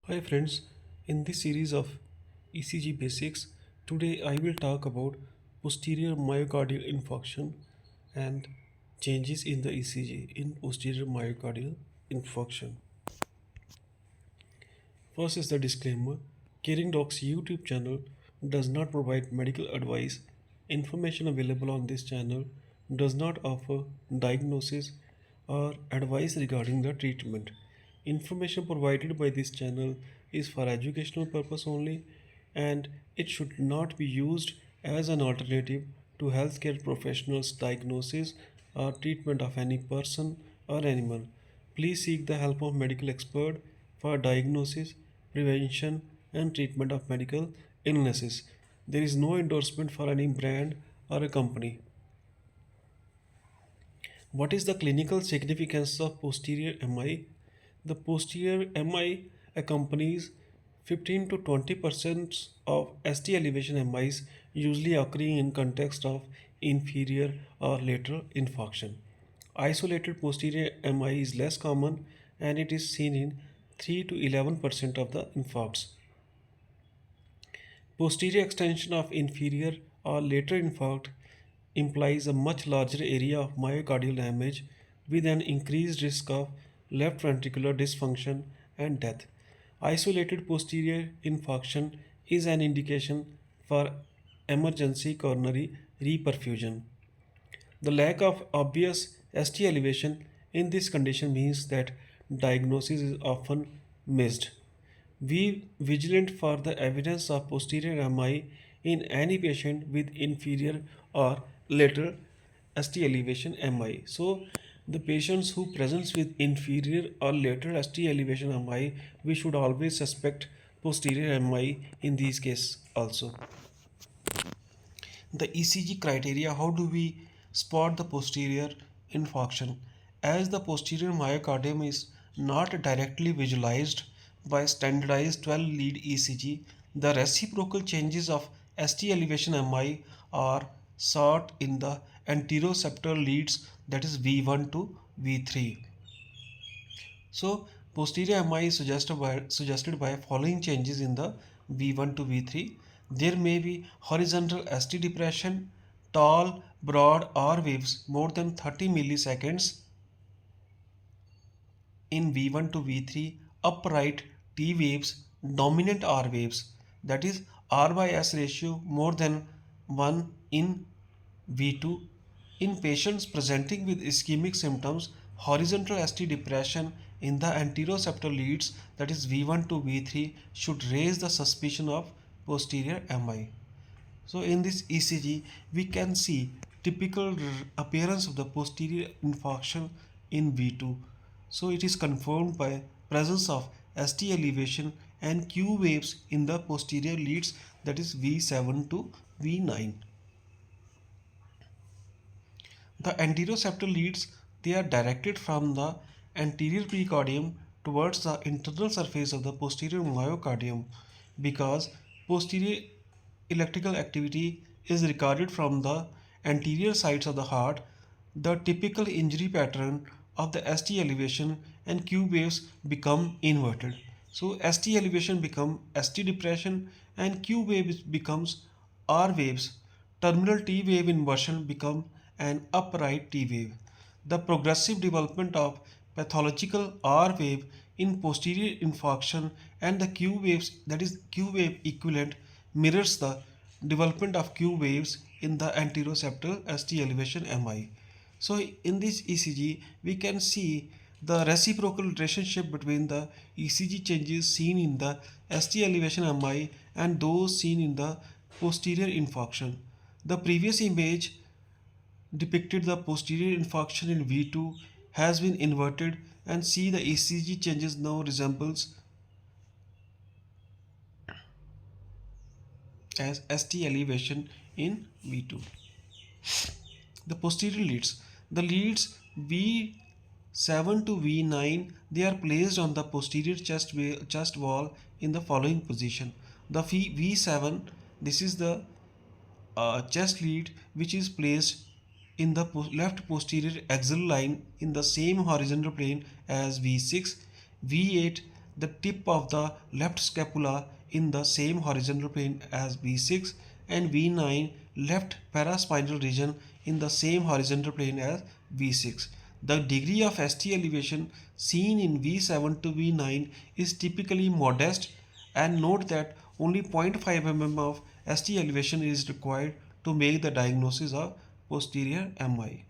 Hi friends, in this series of ECG Basics, today I will talk about posterior myocardial infarction and changes in the ECG in posterior myocardial infarction. First is the disclaimer. Caring Doc's YouTube channel does not provide medical advice. Information available on this channel does not offer diagnosis or advice regarding the treatment. Information provided by this channel is for educational purpose only and it should not be used as an alternative to healthcare professionals' diagnosis or treatment of any person or animal. Please seek the help of medical expert for diagnosis, prevention, and treatment of medical illnesses. There is no endorsement for any brand or a company. What is the clinical significance of posterior MI? The posterior MI accompanies 15 to 20% of ST elevation MIs usually occurring in context of inferior or lateral infarction. Isolated posterior MI is less common and it is seen in 3 to 11% of the infarcts. Posterior extension of inferior or lateral infarct implies a much larger area of myocardial damage with an increased risk of left ventricular dysfunction and death. Isolated posterior infarction is an indication for emergency coronary reperfusion. The lack of obvious ST elevation in this condition means that diagnosis is often missed. Be vigilant for the evidence of posterior MI in any patient with inferior or lateral ST elevation MI. So, the patients who presents with inferior or lateral ST elevation MI, we should always suspect posterior MI in these cases also. The ECG criteria, how do we spot the posterior infarction? As the posterior myocardium is not directly visualized by standardized 12 lead ECG, the reciprocal changes of ST elevation MI are sought in the anteroseptal leads, that is V1 to V3. So posterior MI is suggested by following changes in the V1 to V3. There may be horizontal ST depression, tall, broad R waves more than 30 milliseconds in V1 to V3, upright T waves, dominant R waves, that is R by S ratio more than 1 in V2. In patients presenting with ischemic symptoms, horizontal ST depression in the anteroseptal leads, that is V1 to V3, should raise the suspicion of posterior MI. So in this ECG, we can see typical appearance of the posterior infarction in V2. So it is confirmed by presence of ST elevation and Q waves in the posterior leads, that is V7 to V9. The anteroseptal leads, they are directed from the anterior precordium towards the internal surface of the posterior myocardium because posterior electrical activity is recorded from the anterior sides of the heart. The typical injury pattern of the ST elevation and Q waves become inverted. So ST elevation become ST depression and Q waves becomes R waves. Terminal T wave inversion become an upright T wave. The progressive development of pathological R wave in posterior infarction and the Q waves, that is Q wave equivalent, mirrors the development of Q waves in the anteroseptal ST elevation MI. So in this ECG, we can see the reciprocal relationship between the ECG changes seen in the ST elevation MI and those seen in the posterior infarction. The previous image depicted the posterior infarction in V2 has been inverted and see the ECG changes now resembles as ST elevation in V2. The posterior leads. The leads V7 to V9, they are placed on the posterior chest wall in the following position. The V7, this is the chest lead which is placed in the left posterior axial line in the same horizontal plane as V6. V8, the tip of the left scapula in the same horizontal plane as V6, and V9 left paraspinal region in the same horizontal plane as V6. The degree of ST elevation seen in V7 to V9 is typically modest, and note that only 0.5 mm of ST elevation is required to make the diagnosis of posterior MI.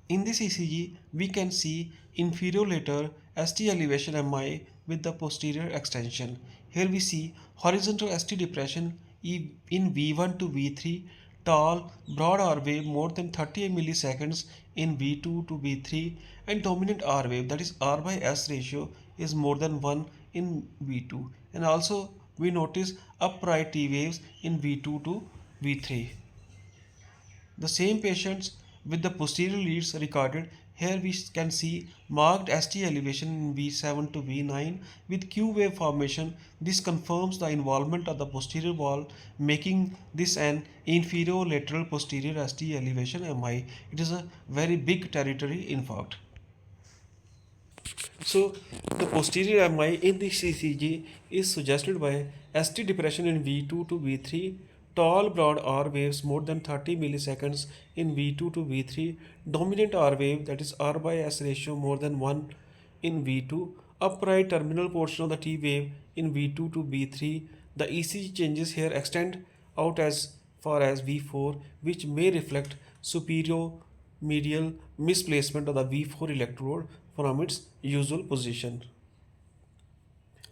In this ECG, we can see inferior lateral ST elevation MI with the posterior extension. Here we see horizontal ST depression in V1 to V3, tall, broad R wave more than 30 milliseconds in V2 to V3, and dominant R wave, that is R by S ratio, is more than 1 in V2. And also we notice upright T waves in V2 to V3. The same patients with the posterior leads recorded. Here we can see marked ST elevation in V7 to V9 with Q wave formation. This confirms the involvement of the posterior wall, making this an inferior lateral posterior ST elevation MI. It is a very big territory infarct. So the posterior MI in this ECG is suggested by ST depression in V2 to V3, tall broad R waves more than 30 milliseconds in V2 to V3, dominant R wave, that is R by S ratio more than 1 in V2, upright terminal portion of the T wave in V2 to V3. The ECG changes here extend out as far as V4, which may reflect superior medial misplacement of the V4 electrode from its usual position.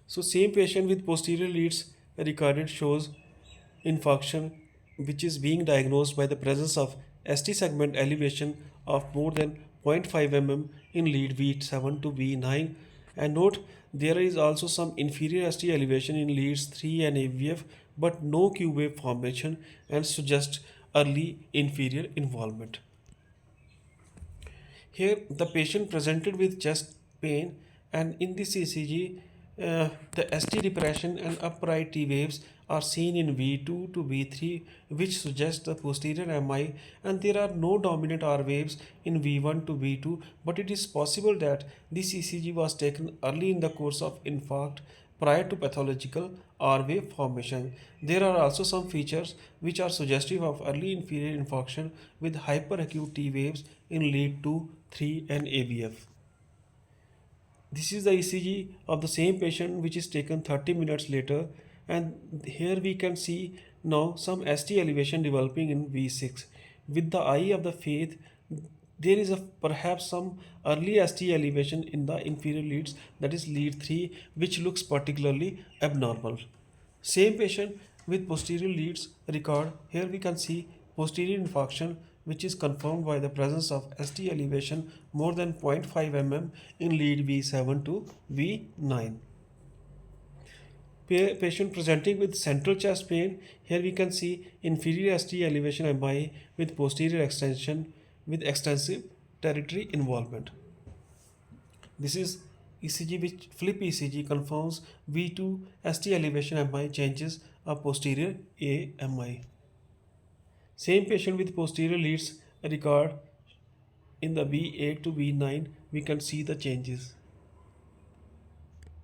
So same patient with posterior leads recorded shows infarction, which is being diagnosed by the presence of ST segment elevation of more than 0.5 mm in lead V7 to V9. And note there is also some inferior ST elevation in leads 3 and AVF, but no Q wave formation, and suggests early inferior involvement. Here, the patient presented with chest pain, and in this ECG, the ST depression and upright T waves are seen in V2 to V3, which suggests the posterior MI, and there are no dominant R waves in V1 to V2, but it is possible that this ECG was taken early in the course of infarct prior to pathological R wave formation. There are also some features which are suggestive of early inferior infarction with hyperacute T waves in lead 2, 3 and AVF. This is the ECG of the same patient which is taken 30 minutes later, and here we can see now some ST elevation developing in V6. With the eye of the faith, there is perhaps some early ST elevation in the inferior leads, that is lead 3, which looks particularly abnormal. Same patient with posterior leads record. Here we can see posterior infarction, which is confirmed by the presence of ST elevation more than 0.5 mm in lead V7 to V9. Patient presenting with central chest pain. Here we can see inferior ST elevation MI with posterior extension with extensive territory involvement. This is ECG which flip ECG confirms V2 ST elevation MI changes of posterior AMI. Same patient with posterior leads record in the V8 to V9, we can see the changes.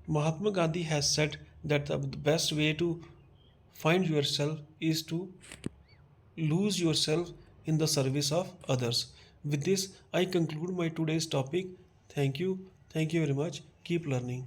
Mahatma Gandhi has said that the best way to find yourself is to lose yourself in the service of others. With this, I conclude my today's topic. Thank you. Thank you very much. Keep learning.